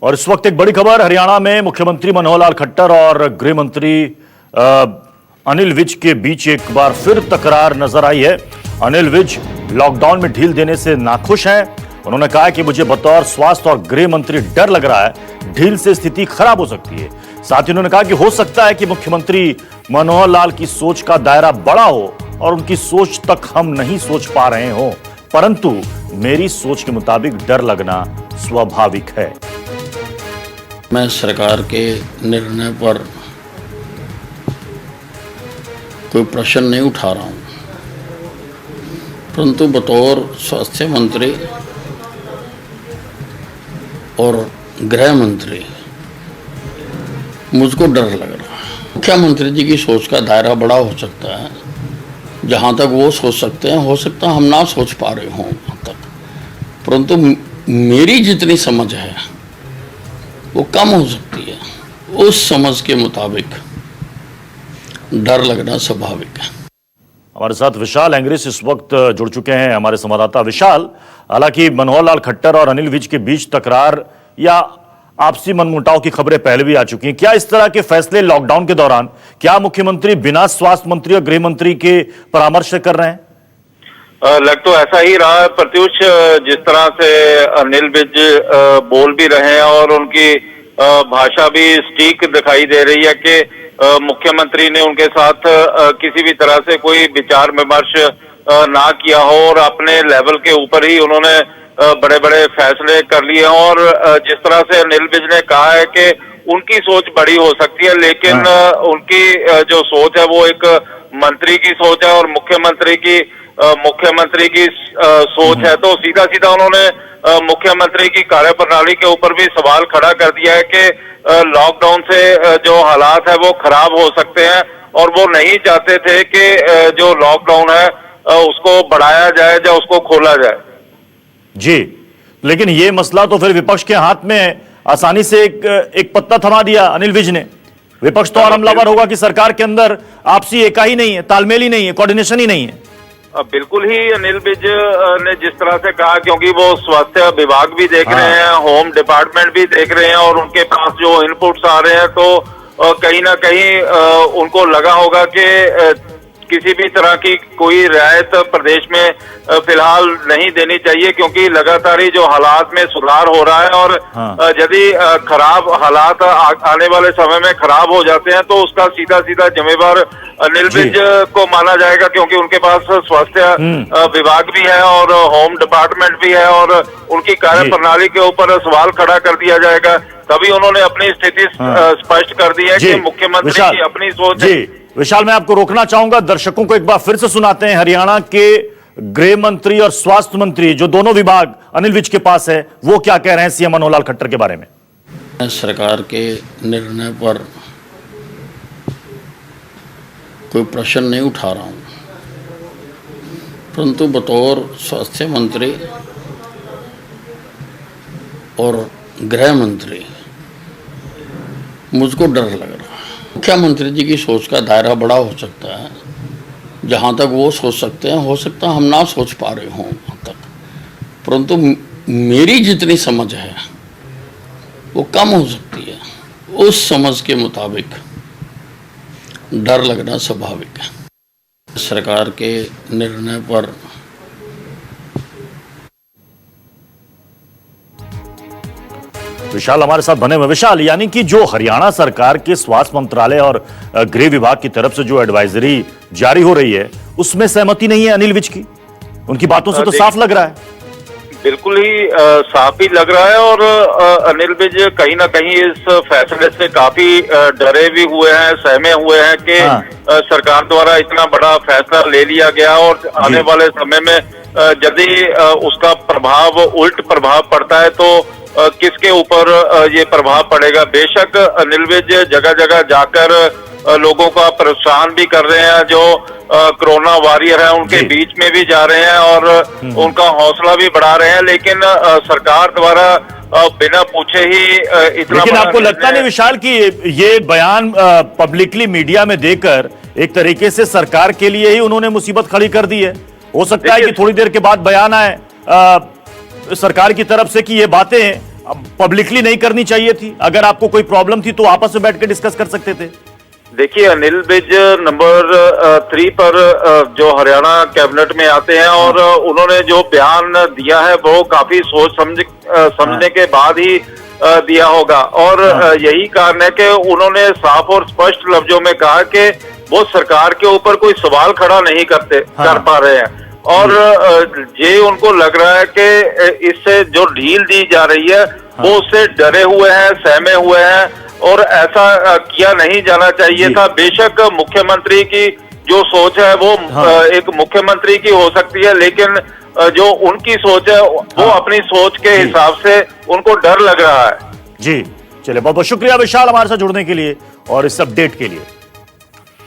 और इस वक्त एक बड़ी खबर, हरियाणा में मुख्यमंत्री मनोहर लाल खट्टर और गृह मंत्री अनिल विज के बीच एक बार फिर तकरार नजर आई है। अनिल विज लॉकडाउन में ढील देने से नाखुश हैं। उन्होंने कहा कि मुझे बतौर स्वास्थ्य और गृह मंत्री डर लग रहा है, ढील से स्थिति खराब हो सकती है। साथ ही उन्होंने कहा कि हो सकता है कि मुख्यमंत्री मनोहर लाल की सोच का दायरा बड़ा हो और उनकी सोच तक हम नहीं सोच पा रहे हो, परंतु मेरी सोच के मुताबिक डर लगना स्वाभाविक है। मैं सरकार के निर्णय पर कोई प्रश्न नहीं उठा रहा हूं, परंतु बतौर स्वास्थ्य मंत्री और गृह मंत्री मुझको डर लग रहा है। मुख्यमंत्री जी की सोच का दायरा बड़ा हो सकता है, जहां तक वो सोच सकते हैं, हो सकता है हम ना सोच पा रहे हों वहां तक, परंतु मेरी जितनी समझ है वो कम हो सकती है। उस समझ के मुताबिक डर लगना स्वाभाविक है। हमारे साथ विशाल एंग्रेस इस वक्त जुड़ चुके हैं, हमारे संवाददाता विशाल। हालांकि मनोहर लाल खट्टर और अनिल विज के बीच तकरार या आपसी मनमुटाव की खबरें पहले भी आ चुकी हैं। क्या इस तरह के फैसले लॉकडाउन के दौरान क्या मुख्यमंत्री बिना स्वास्थ्य मंत्री और गृह मंत्री के परामर्श से कर रहे हैं? लग तो ऐसा ही रहा है प्रत्युष। जिस तरह से अनिल विज बोल भी रहे हैं और उनकी भाषा भी स्टीक दिखाई दे रही है कि मुख्यमंत्री ने उनके साथ किसी भी तरह से कोई विचार विमर्श ना किया हो और अपने लेवल के ऊपर ही उन्होंने बड़े बड़े फैसले कर लिए। और जिस तरह से अनिल विज ने कहा है कि उनकी सोच बड़ी हो सकती है, लेकिन उनकी जो सोच है वो एक मंत्री की सोच है और मुख्यमंत्री की सोच है। तो सीधा सीधा उन्होंने मुख्यमंत्री की कार्यप्रणाली के ऊपर भी सवाल खड़ा कर दिया है कि लॉकडाउन से जो हालात है वो खराब हो सकते हैं और वो नहीं चाहते थे कि जो लॉकडाउन है उसको बढ़ाया जाए या उसको खोला जाए। जी, लेकिन ये मसला तो फिर विपक्ष के हाथ में आसानी से एक पत्ता थमा दिया अनिल विज ने। विपक्ष तो और हमलावर होगा कि सरकार के अंदर आपसी एका ही नहीं है, तालमेल ही नहीं है, कोऑर्डिनेशन ही नहीं है। बिल्कुल ही अनिल विज ने जिस तरह से कहा, क्योंकि वो स्वास्थ्य विभाग भी देख रहे हैं, होम डिपार्टमेंट भी देख रहे हैं और उनके पास जो इनपुट्स आ रहे हैं, तो कहीं ना कहीं उनको लगा होगा कि किसी भी तरह की कोई रियायत प्रदेश में फिलहाल नहीं देनी चाहिए, क्योंकि लगातार ही जो हालात में सुधार हो रहा है और यदि खराब हालात आने वाले समय में खराब हो जाते हैं तो उसका सीधा सीधा जिम्मेवार अनिल विज को माना जाएगा, क्योंकि उनके पास स्वास्थ्य विभाग भी है और होम डिपार्टमेंट भी है और उनकी कार्यप्रणाली के ऊपर सवाल खड़ा कर दिया जाएगा। तभी उन्होंने अपनी स्थिति स्पष्ट कर दी है कि मुख्यमंत्री की अपनी सोच है। विशाल, मैं आपको रोकना चाहूंगा, दर्शकों को एक बार फिर से सुनाते हैं हरियाणा के गृह मंत्री और स्वास्थ्य मंत्री, जो दोनों विभाग अनिल विज के पास है, वो क्या कह रहे हैं सीएम मनोहर लाल खट्टर के बारे में। मैं सरकार के निर्णय पर कोई प्रश्न नहीं उठा रहा हूं, परंतु बतौर स्वास्थ्य मंत्री और गृह मंत्री मुझको डर लग रहा है। मुख्यमंत्री जी की सोच का दायरा बड़ा हो सकता है, जहां तक वो सोच सकते हैं, हो सकता है हम ना सोच पा रहे हों वहां तक, परंतु मेरी जितनी समझ है वो कम हो सकती है। उस समझ के मुताबिक डर लगना स्वाभाविक है। सरकार के निर्णय पर विशाल हमारे साथ बने हुए। विशाल, यानी कि जो हरियाणा सरकार के स्वास्थ्य मंत्रालय और गृह विभाग की तरफ से जो एडवाइजरी जारी हो रही है उसमें सहमति नहीं है अनिल विज की? उनकी बातों से तो साफ लग रहा है। बिल्कुल ही साफ ही लग रहा है और अनिल विज कहीं ना कहीं इस फैसले से काफी डरे भी हुए हैं, सहमे हुए हैं कि सरकार द्वारा इतना बड़ा फैसला ले लिया गया और आने वाले समय में यदि उसका प्रभाव उल्ट प्रभाव पड़ता है तो किसके ऊपर ये प्रभाव पड़ेगा। बेशक अनिल विज जगह जगह जाकर लोगों का प्रोत्साहन भी कर रहे हैं, जो कोरोना वॉरियर है उनके बीच में भी जा रहे हैं और उनका हौसला भी बढ़ा रहे हैं, लेकिन सरकार द्वारा बिना पूछे ही इतना। लेकिन आपको लगता नहीं विशाल कि ये बयान पब्लिकली मीडिया में देकर एक तरीके से सरकार के लिए ही उन्होंने मुसीबत खड़ी कर दी है? हो सकता है कि थोड़ी देर के बाद बयान आए सरकार की तरफ से कि ये बातें पब्लिकली नहीं करनी चाहिए थी? अगर आपको कोई प्रॉब्लम थी तो आपस में बैठ के डिस्कस कर सकते थे। देखिए, अनिल विज नंबर 3 पर जो हरियाणा कैबिनेट में आते हैं और उन्होंने जो बयान दिया है वो काफी सोच समझने के बाद ही दिया होगा। और यही कारण है कि उन्होंने साफ और स्पष्ट लफ्जों में कहा कि वो सरकार के ऊपर कोई सवाल खड़ा नहीं कर पा रहे हैं। और ये उनको लग रहा है कि इससे जो ढील दी जा रही है वो उससे डरे हुए हैं, सहमे हुए हैं, और ऐसा किया नहीं जाना चाहिए था। बेशक मुख्यमंत्री की जो सोच है वो एक मुख्यमंत्री की हो सकती है, लेकिन जो उनकी सोच है वो अपनी सोच के हिसाब से उनको डर लग रहा है। जी, चलिए, बहुत बहुत शुक्रिया विशाल हमारे साथ जुड़ने के लिए और इस अपडेट के लिए।